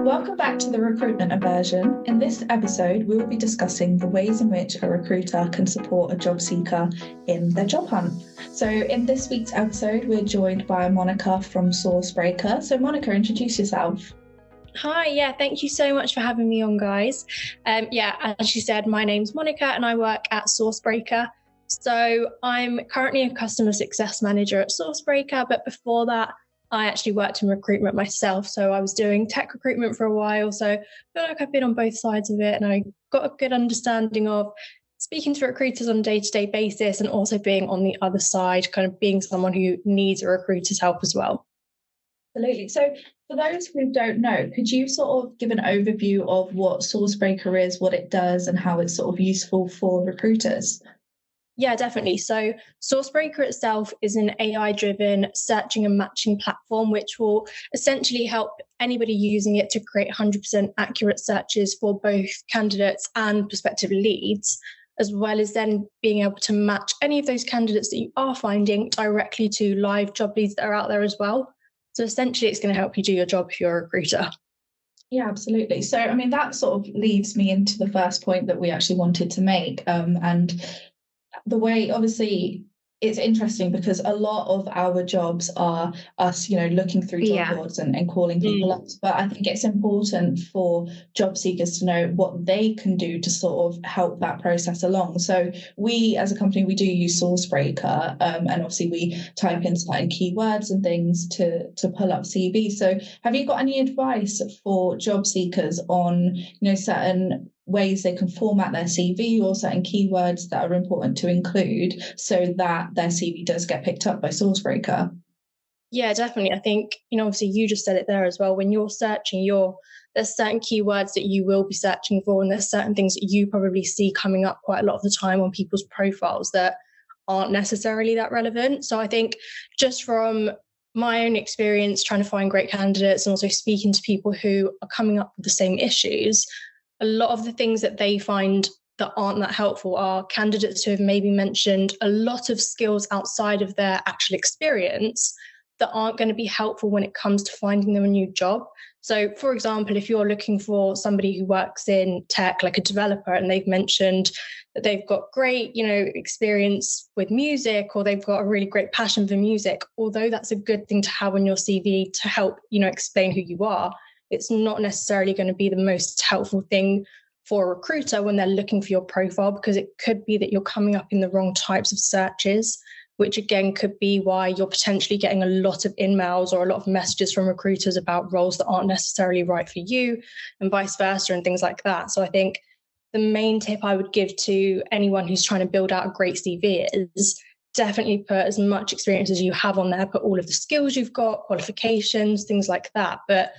Welcome back to the Recruitment Aversion. In this episode, we will be discussing the ways in which a recruiter can support a job seeker in their job hunt. So in this week's episode, we're joined by Monica from Sourcebreaker. So Monica, introduce yourself. Hi, thank you so much for having me on, guys. As you said, my name's Monica and I work at Sourcebreaker. So I'm currently a customer success manager at Sourcebreaker, but before that, I actually worked in recruitment myself. So I was doing tech recruitment for a while. So I feel like I've been on both sides of it and I got a good understanding of speaking to recruiters on a day-to-day basis and also being on the other side, kind of being someone who needs a recruiter's help as well. Absolutely. So for those who don't know, could you sort of give an overview of what Sourcebreaker is, what it does, and how it's sort of useful for recruiters? Yeah, definitely. So Sourcebreaker itself is an AI-driven searching and matching platform, which will essentially help anybody using it to create 100% accurate searches for both candidates and prospective leads, as well as then being able to match any of those candidates that you are finding directly to live job leads that are out there as well. So essentially, it's going to help you do your job if you're a recruiter. Yeah, absolutely. So, I mean, that sort of leads me into the first point that we actually wanted to make. And the way, obviously, it's interesting because a lot of our jobs are us, looking through job boards and calling people up. But I think it's important for job seekers to know what they can do to sort of help that process along. So we, as a company, we do use Sourcebreaker, and obviously we type in certain keywords and things to pull up CVs. So have you got any advice for job seekers on, certain ways they can format their CV or certain keywords that are important to include so that their CV does get picked up by Sourcebreaker? Yeah, definitely. I think, obviously you just said it there as well. When you're searching, there's certain keywords that you will be searching for, and there's certain things that you probably see coming up quite a lot of the time on people's profiles that aren't necessarily that relevant. So I think just from my own experience trying to find great candidates and also speaking to people who are coming up with the same issues, a lot of the things that they find that aren't that helpful are candidates who have maybe mentioned a lot of skills outside of their actual experience that aren't going to be helpful when it comes to finding them a new job. So, for example, if you're looking for somebody who works in tech, like a developer, and they've mentioned that they've got great, experience with music, or they've got a really great passion for music, although that's a good thing to have on your CV to help, explain who you are, it's not necessarily going to be the most helpful thing for a recruiter when they're looking for your profile, because it could be that you're coming up in the wrong types of searches, which again could be why you're potentially getting a lot of emails or a lot of messages from recruiters about roles that aren't necessarily right for you and vice versa and things like that. So I think the main tip I would give to anyone who's trying to build out a great CV is definitely put as much experience as you have on there, put all of the skills you've got, qualifications, things like that. But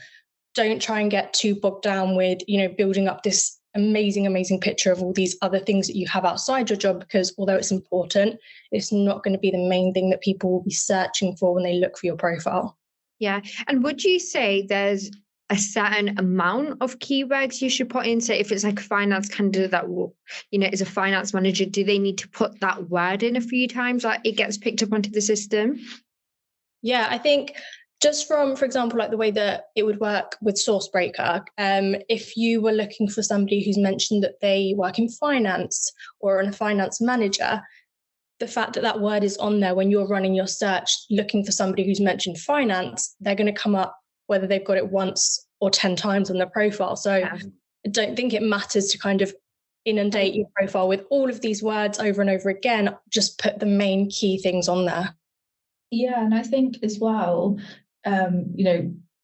don't try and get too bogged down with, building up this amazing picture of all these other things that you have outside your job, because although it's important, it's not going to be the main thing that people will be searching for when they look for your profile. Yeah. And would you say there's a certain amount of keywords you should put in? So if it's like a finance candidate that will, is a finance manager, do they need to put that word in a few times, like it gets picked up onto the system? Yeah, I think just from, for example, like the way that it would work with Sourcebreaker, if you were looking for somebody who's mentioned that they work in finance or a finance manager, the fact that that word is on there when you're running your search looking for somebody who's mentioned finance, they're going to come up whether they've got it once or 10 times on their profile. So I don't think it matters to kind of inundate your profile with all of these words over and over again. Just put the main key things on there. Yeah, and I think as well,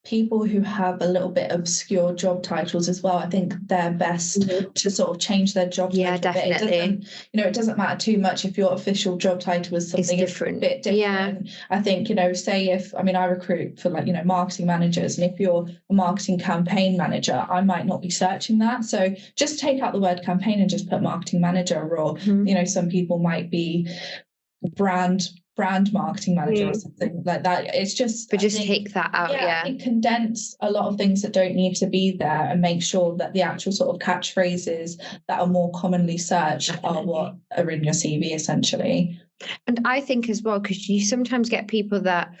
people who have a little bit obscure job titles as well, I think they're best to sort of change their job title. Yeah, definitely. It doesn't matter too much if your official job title is something different. A bit different. Yeah. I think, say if, I recruit for marketing managers, and if you're a marketing campaign manager, I might not be searching that. So just take out the word campaign and just put marketing manager, or, some people might be brand marketing manager or something like that. It's just, but just take that out. Yeah, I think condense a lot of things that don't need to be there and make sure that the actual sort of catchphrases that are more commonly searched are what are in your CV essentially. And I think as well, because you sometimes get people that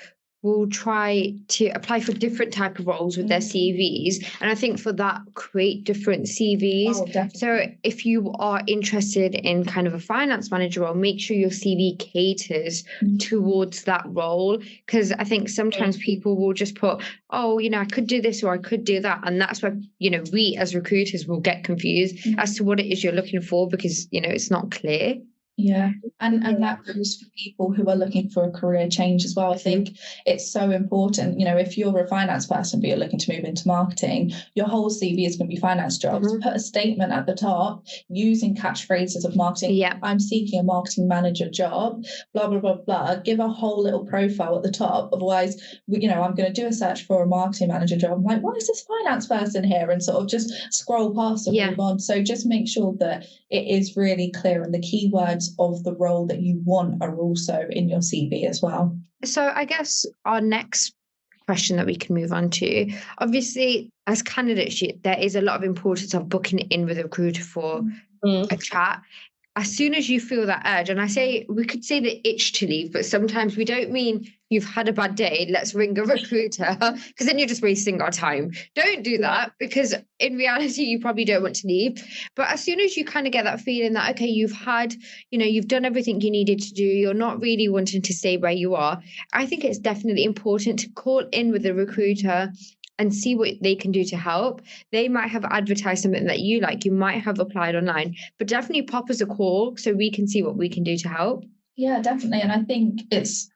will try to apply for different type of roles with their CVs. And I think for that, create different CVs. Oh, definitely. So if you are interested in kind of a finance manager role, make sure your CV caters towards that role. Because I think sometimes people will just put, oh, I could do this or I could do that. And that's where, we as recruiters will get confused as to what it is you're looking for, because, it's not clear. Yeah, and that goes for people who are looking for a career change as well. I think it's so important, if you're a finance person but you're looking to move into marketing, your whole CV is going to be finance jobs. Put a statement at the top using catchphrases of marketing. Yeah, I'm seeking a marketing manager job, blah, blah, blah, blah. Give a whole little profile at the top. Otherwise, I'm going to do a search for a marketing manager job. I'm like, why is this finance person here? And sort of just scroll past and move on. So just make sure that it is really clear and the keywords of the role that you want are also in your CV as well. So I guess our next question that we can move on to, obviously, as candidates, there is a lot of importance of booking in with a recruiter for a chat. As soon as you feel that urge, and we could say the itch to leave, but sometimes we don't mean you've had a bad day, let's ring a recruiter, because then you're just wasting our time. Don't do that, because in reality, you probably don't want to leave. But as soon as you kind of get that feeling that, okay, you've done everything you needed to do, you're not really wanting to stay where you are, I think it's definitely important to call in with a recruiter and see what they can do to help. They might have advertised something that you like. You might have applied online, but definitely pop us a call so we can see what we can do to help. Yeah, definitely. And I think it's,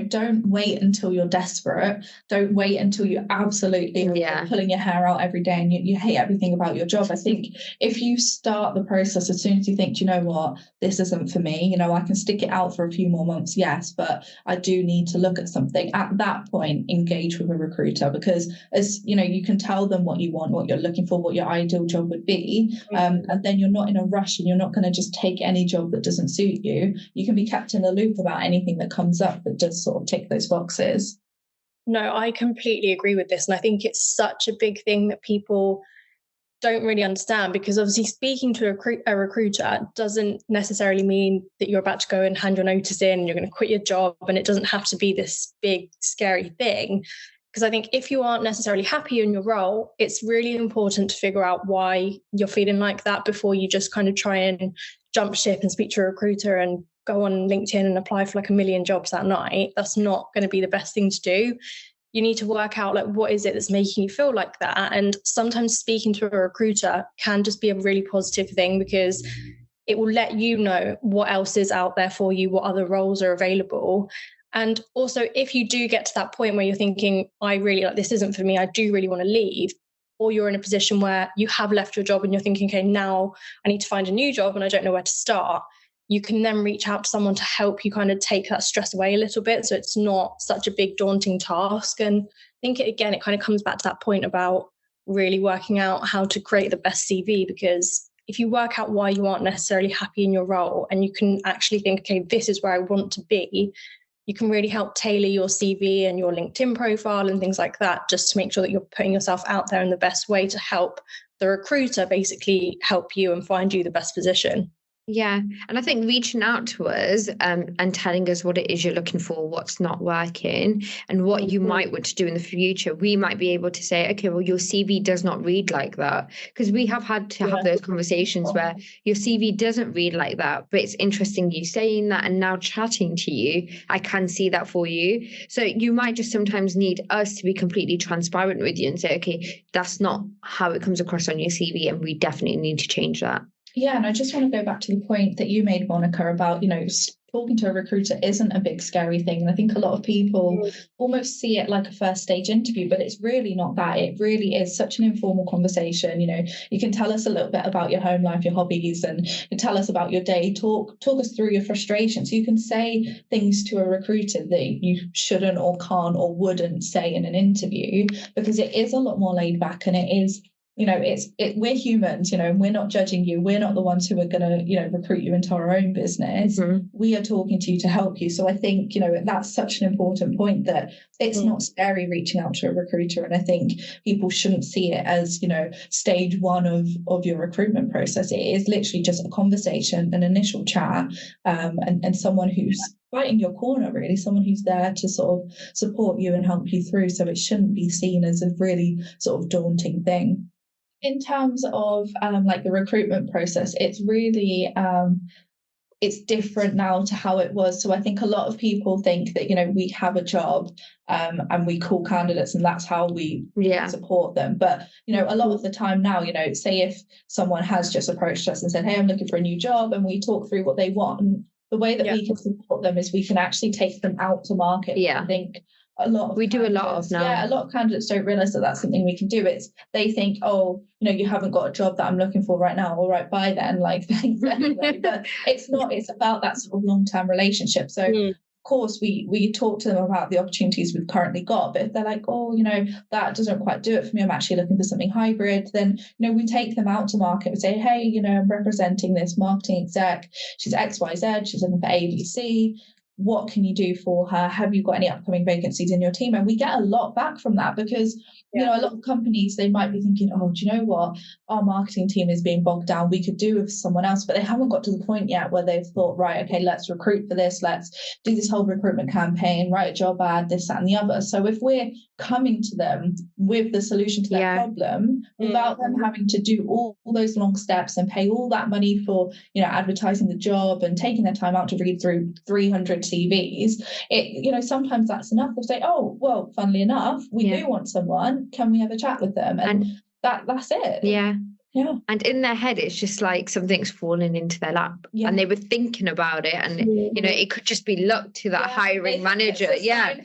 don't wait until you're desperate. Don't wait until you absolutely are pulling your hair out every day and you hate everything about your job. I think if you start the process as soon as you think, you know what, this isn't for me, I can stick it out for a few more months, yes, but I do need to look at something. At that point, engage with a recruiter, because as you can tell them what you want, what you're looking for, what your ideal job would be, and then you're not in a rush and you're not going to just take any job that doesn't suit you. You can be kept in the loop about anything that comes up that does sort of tick those boxes. No, I completely agree with this. And I think it's such a big thing that people don't really understand, because obviously speaking to a recruiter doesn't necessarily mean that you're about to go and hand your notice in and you're going to quit your job, and it doesn't have to be this big, scary thing. Because I think if you aren't necessarily happy in your role, it's really important to figure out why you're feeling like that before you just kind of try and jump ship and speak to a recruiter and go on LinkedIn and apply for like a million jobs that night. That's not going to be the best thing to do. You need to work out like, what is it that's making you feel like that? And sometimes speaking to a recruiter can just be a really positive thing, because it will let you know what else is out there for you, what other roles are available. And also, if you do get to that point where you're thinking, I really like, this isn't for me, I do really want to leave, or you're in a position where you have left your job and you're thinking, okay, now I need to find a new job and I don't know where to start, you can then reach out to someone to help you kind of take that stress away a little bit, so it's not such a big daunting task. And I think it kind of comes back to that point about really working out how to create the best CV, because if you work out why you aren't necessarily happy in your role and you can actually think, okay, this is where I want to be, you can really help tailor your CV and your LinkedIn profile and things like that, just to make sure that you're putting yourself out there in the best way to help the recruiter basically help you and find you the best position. Yeah. And I think reaching out to us and telling us what it is you're looking for, what's not working, and what you might want to do in the future, we might be able to say, okay, well, your CV does not read like that. Because we have had to have those conversations where your CV doesn't read like that, but it's interesting you saying that, and now chatting to you, I can see that for you. So you might just sometimes need us to be completely transparent with you and say, okay, that's not how it comes across on your CV, and we definitely need to change that. Yeah, and I just want to go back to the point that you made, Monica, about, talking to a recruiter isn't a big scary thing. And I think a lot of people almost see it like a first stage interview, but it's really not that. It really is such an informal conversation. You can tell us a little bit about your home life, your hobbies, and you tell us about your day. Talk us through your frustrations. You can say things to a recruiter that you shouldn't or can't or wouldn't say in an interview, because it is a lot more laid back, and it is, we're humans, we're not judging you. We're not the ones who are going to, recruit you into our own business. We are talking to you to help you. So I think, that's such an important point, that it's not scary reaching out to a recruiter. And I think people shouldn't see it as, stage one of your recruitment process. It is literally just a conversation, an initial chat, and someone who's right in your corner, really, someone who's there to sort of support you and help you through. So it shouldn't be seen as a really sort of daunting thing. In terms of like the recruitment process, it's really it's different now to how it was. So I think a lot of people think that, you know, we have a job and we call candidates and that's how we support them. But, you know, a lot of the time now, you know, say if someone has just approached us and said, hey, I'm looking for a new job, and we talk through what they want, the way that we can support them is we can actually take them out to market. I think a lot of a lot of candidates don't realize that that's something we can do. It's they think, oh, you know, you haven't got a job that I'm looking for right now, all right, bye then, like thanks anyway. But it's not, it's about that sort of long-term relationship. So of course we talk to them about the opportunities we've currently got, but if they're like, oh, you know, that doesn't quite do it for me, I'm actually looking for something hybrid, then, you know, we take them out to market and say, hey, you know, I'm representing this marketing exec, she's XYZ, she's looking for ABC, what can you do for her? Have you got any upcoming vacancies in your team? And we get a lot back from that because, you know, a lot of companies, they might be thinking, oh, do you know what? Our marketing team is being bogged down. We could do with someone else, but they haven't got to the point yet where they've thought, right, okay, let's recruit for this. Let's do this whole recruitment campaign, write a job ad, this, that, and the other. So if we're coming to them with the solution to their problem without them having to do all those long steps and pay all that money for, you know, advertising the job and taking their time out to read through 300 CVs, it, you know, sometimes that's enough. They'll say, oh, well, funnily enough, we do want someone. Can we have a chat with them? And that's it. Yeah. And in their head, it's just like something's fallen into their lap and they were thinking about it. And, you know, it could just be luck to that hiring manager.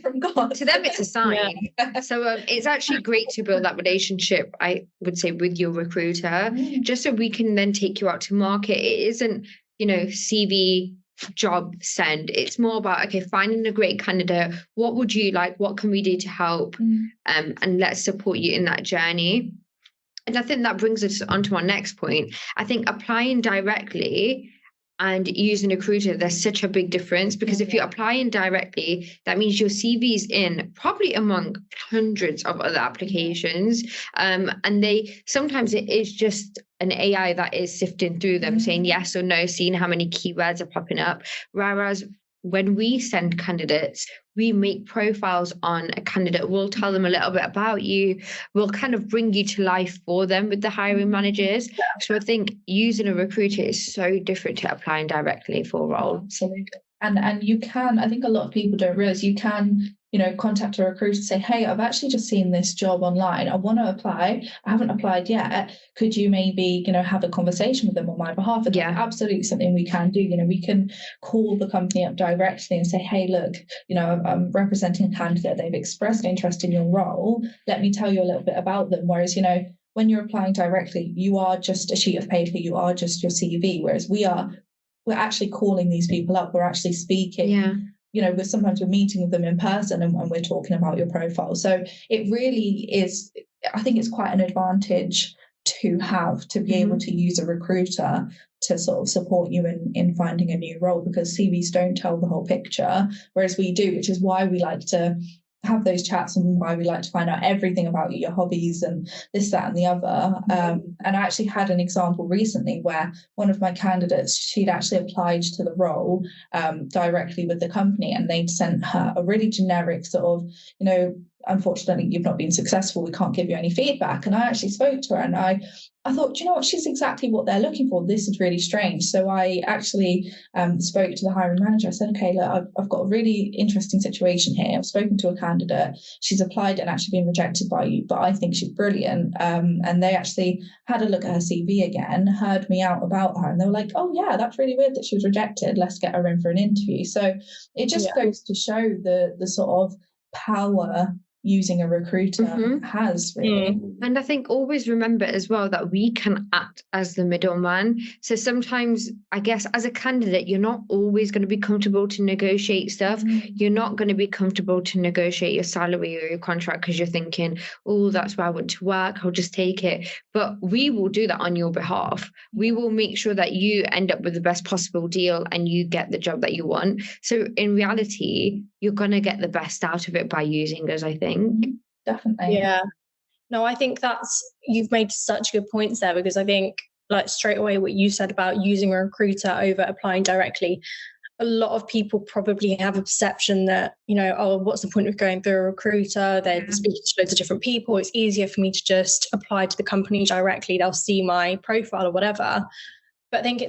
From God. To them, it's a sign. So it's actually great to build that relationship, I would say, with your recruiter, just so we can then take you out to market. It isn't, you know, CV job send. It's more about, okay, finding a great candidate. What would you like? What can we do to help? And let's support you in that journey. And I think that brings us on to our next point. I think applying directly and using a recruiter, there's such a big difference, because if you're applying directly, that means your CV's in probably among hundreds of other applications. And sometimes it is just an AI that is sifting through them, saying yes or no, seeing how many keywords are popping up. Whereas when we send candidates, we make profiles on a candidate. We'll tell them a little bit about you. We'll kind of bring you to life for them with the hiring managers. So I think using a recruiter is so different to applying directly for a role. Absolutely. And you can, I think a lot of people don't realize, you can, you know, contact a recruiter and say, hey, I've actually just seen this job online. I want to apply. I haven't applied yet. Could you maybe, you know, have a conversation with them on my behalf? And that's absolutely something we can do. You know, we can call the company up directly and say, hey, look, you know, I'm representing a candidate. They've expressed interest in your role. Let me tell you a little bit about them. Whereas, you know, when you're applying directly, you are just a sheet of paper. You are just your CV. Whereas we're actually calling these people up. We're actually speaking. You know, sometimes we're meeting with them in person and we're talking about your profile. So it really is, I think it's quite an advantage to have, to be able to use a recruiter to sort of support you in finding a new role, because CVs don't tell the whole picture, whereas we do, which is why we like to have those chats and why we like to find out everything about you, your hobbies and this, that and the other. And I actually had an example recently where one of my candidates, she'd actually applied to the role directly with the company, and they'd sent her a really generic sort of, you know, unfortunately, you've not been successful, we can't give you any feedback. And I actually spoke to her and I thought, you know what, she's exactly what they're looking for. This is really strange. So I actually spoke to the hiring manager. I said, okay, look, I've got a really interesting situation here. I've spoken to a candidate. She's applied and actually been rejected by you, but I think she's brilliant. And they actually had a look at her CV again, heard me out about her, and they were like, oh yeah, that's really weird that she was rejected. Let's get her in for an interview. So it just goes to show the sort of power using a recruiter has, really. And I think always remember as well that we can act as the middleman. So sometimes, I guess, as a candidate, you're not always going to be comfortable to negotiate stuff. You're not going to be comfortable to negotiate your salary or your contract because you're thinking, oh, that's where I want to work, I'll just take it. But we will do that on your behalf. We will make sure that you end up with the best possible deal and you get the job that you want. So in reality, you're going to get the best out of it by using us, I think. Definitely. Yeah. No, I think you've made such good points there, because I think, like, straight away what you said about using a recruiter over applying directly, a lot of people probably have a perception that, oh, what's the point of going through a recruiter? They're speaking to loads of different people. It's easier for me to just apply to the company directly. They'll see my profile or whatever. But I think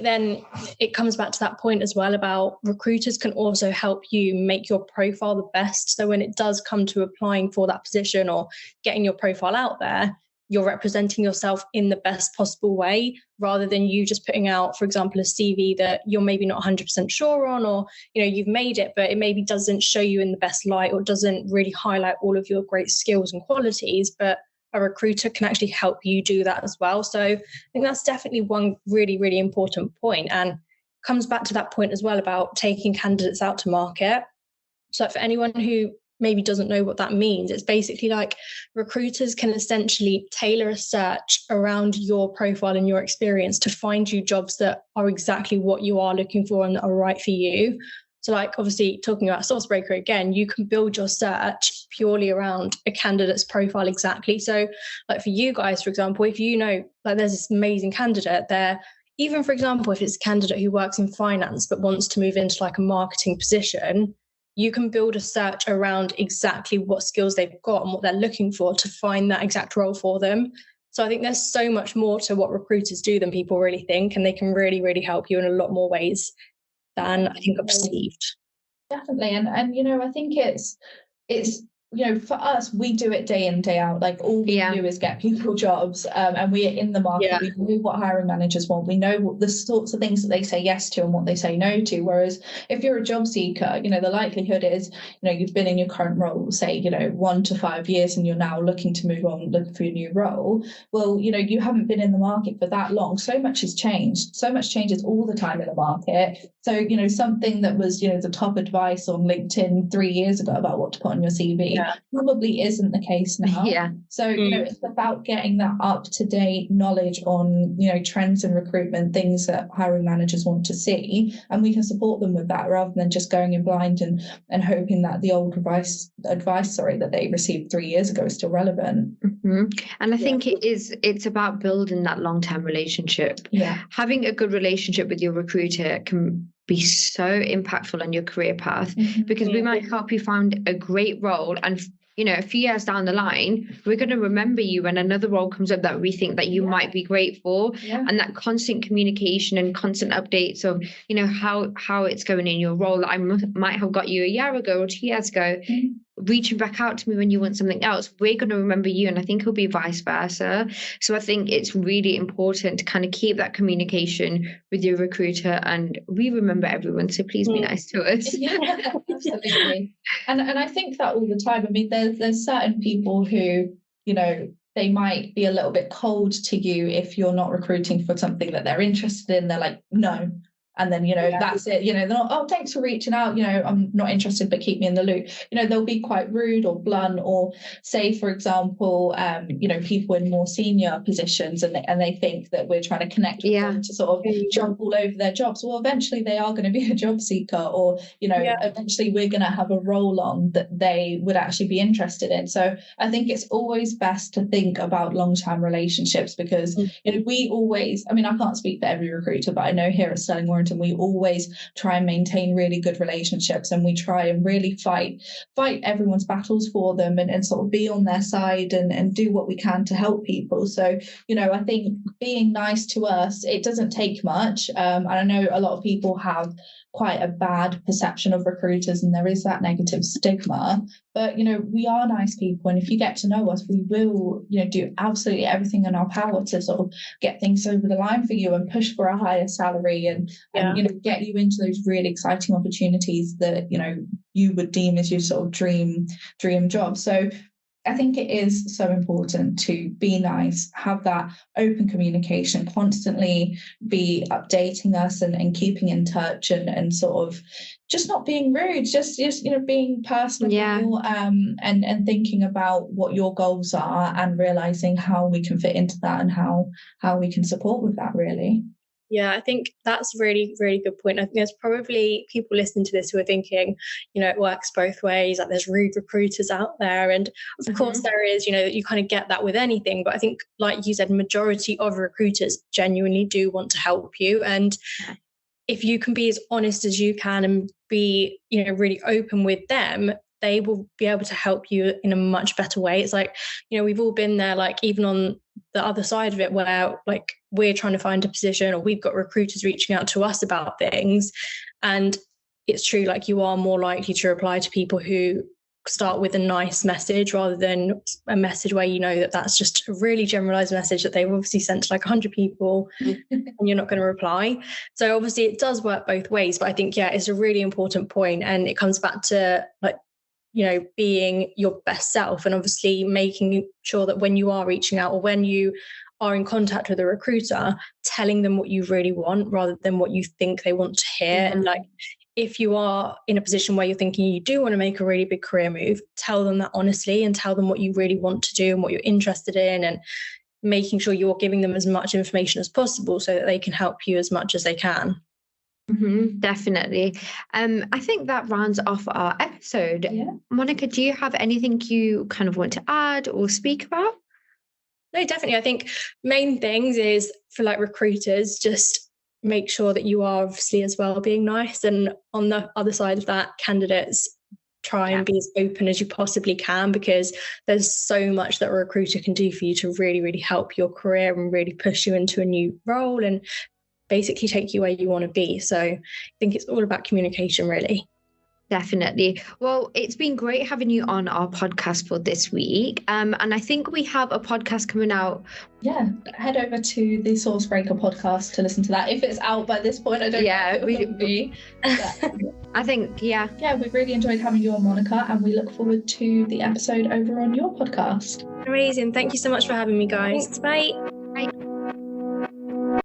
it comes back to that point as well about recruiters can also help you make your profile the best. So when it does come to applying for that position or getting your profile out there, you're representing yourself in the best possible way, rather than you just putting out, for example, a CV that you're maybe not 100% sure on, or, you've made it, but it maybe doesn't show you in the best light or doesn't really highlight all of your great skills and qualities. But a recruiter can actually help you do that as well. So I think that's definitely one really, really important point, and comes back to that point as well about taking candidates out to market. So for anyone who maybe doesn't know what that means, it's basically like recruiters can essentially tailor a search around your profile and your experience to find you jobs that are exactly what you are looking for and that are right for you. So like, obviously, talking about Sourcebreaker again, you can build your search purely around a candidate's profile exactly. So like for you guys, for example, if like there's this amazing candidate there, even for example, if it's a candidate who works in finance but wants to move into like a marketing position, you can build a search around exactly what skills they've got and what they're looking for to find that exact role for them. So I think there's so much more to what recruiters do than people really think, and they can really, really help you in a lot more ways than I think are perceived. Definitely. And I think it's for us, we do it day in, day out. Like all we do is get people jobs, and we are in the market. Yeah. We know what hiring managers want. We know what the sorts of things that they say yes to and what they say no to. Whereas if you're a job seeker, the likelihood is, you've been in your current role, say, 1 to 5 years, and you're now looking to move on, looking for your new role. Well, you haven't been in the market for that long. So much has changed. So much changes all the time in the market. So, something that was, the top advice on LinkedIn 3 years ago about what to put on your CV probably isn't the case now. Yeah. So, it's about getting that up-to-date knowledge on, trends in recruitment, things that hiring managers want to see, and we can support them with that rather than just going in blind and hoping that the old advice that they received 3 years ago is still relevant. Mm-hmm. And I think it's about building that long-term relationship. Yeah. Having a good relationship with your recruiter can be so impactful on your career path, because we might help you find a great role, and a few years down the line, we're going to remember you when another role comes up that we think that you might be great for. And that constant communication and constant updates of how it's going in your role that I might have got you a year ago or 2 years ago, reaching back out to me when you want something else, we're going to remember you, and I think it'll be vice versa. So I think it's really important to kind of keep that communication with your recruiter, and we remember everyone, so please be nice to us. Yeah, absolutely. And I think that all the time. I mean, there's certain people who they might be a little bit cold to you if you're not recruiting for something that they're interested in. They're like, no. And then, that's it. They're not, oh, thanks for reaching out. I'm not interested, but keep me in the loop. They'll be quite rude or blunt, or say, for example, people in more senior positions, and they think that we're trying to connect with them to sort of jump all over their jobs. Well, eventually they are going to be a job seeker, or, eventually we're going to have a role on that they would actually be interested in. So I think it's always best to think about long-term relationships, because we always, I can't speak for every recruiter, but I know here at Sterling Warrington, we always try and maintain really good relationships, and we try and really fight everyone's battles for them, and sort of be on their side and do what we can to help people. So, I think being nice to us, it doesn't take much. And I know a lot of people have quite a bad perception of recruiters, and there is that negative stigma, but we are nice people, and if you get to know us, we will do absolutely everything in our power to sort of get things over the line for you and push for a higher salary and get you into those really exciting opportunities that you would deem as your sort of dream job. So I think it is so important to be nice, have that open communication, constantly be updating us and keeping in touch, and sort of just not being rude, just being personable, and thinking about what your goals are and realizing how we can fit into that and how we can support with that, really. Yeah, I think that's a really, really good point. I think there's probably people listening to this who are thinking, it works both ways. Like there's rude recruiters out there. And of course there is, you kind of get that with anything. But I think, like you said, majority of recruiters genuinely do want to help you. And if you can be as honest as you can and be, really open with them, they will be able to help you in a much better way. It's like, we've all been there, like even on the other side of it, where like we're trying to find a position, or we've got recruiters reaching out to us about things. And it's true, like you are more likely to reply to people who start with a nice message rather than a message where that's just a really generalized message that they've obviously sent to like 100 people and you're not going to reply. So obviously it does work both ways, but I think, it's a really important point, and it comes back to like, being your best self, and obviously making sure that when you are reaching out or when you are in contact with a recruiter, telling them what you really want rather than what you think they want to hear. And like, if you are in a position where you're thinking you do want to make a really big career move, tell them that honestly, and tell them what you really want to do and what you're interested in, and making sure you're giving them as much information as possible so that they can help you as much as they can. Definitely. I think that rounds off our episode. Yeah. Monica, do you have anything you kind of want to add or speak about? No, definitely. I think main things is for like recruiters, just make sure that you are obviously as well being nice. And on the other side of that, candidates, try and be as open as you possibly can, because there's so much that a recruiter can do for you to really, really help your career and really push you into a new role and basically take you where you want to be. So I think it's all about communication, really. Definitely. Well, it's been great having you on our podcast for this week. And I think we have a podcast coming out. Yeah, head over to the Sourcebreaker podcast to listen to that. If it's out by this point, I don't know. I think, Yeah, we've really enjoyed having you on, Monica, and we look forward to the episode over on your podcast. Amazing. Thank you so much for having me, guys. Thanks. Bye.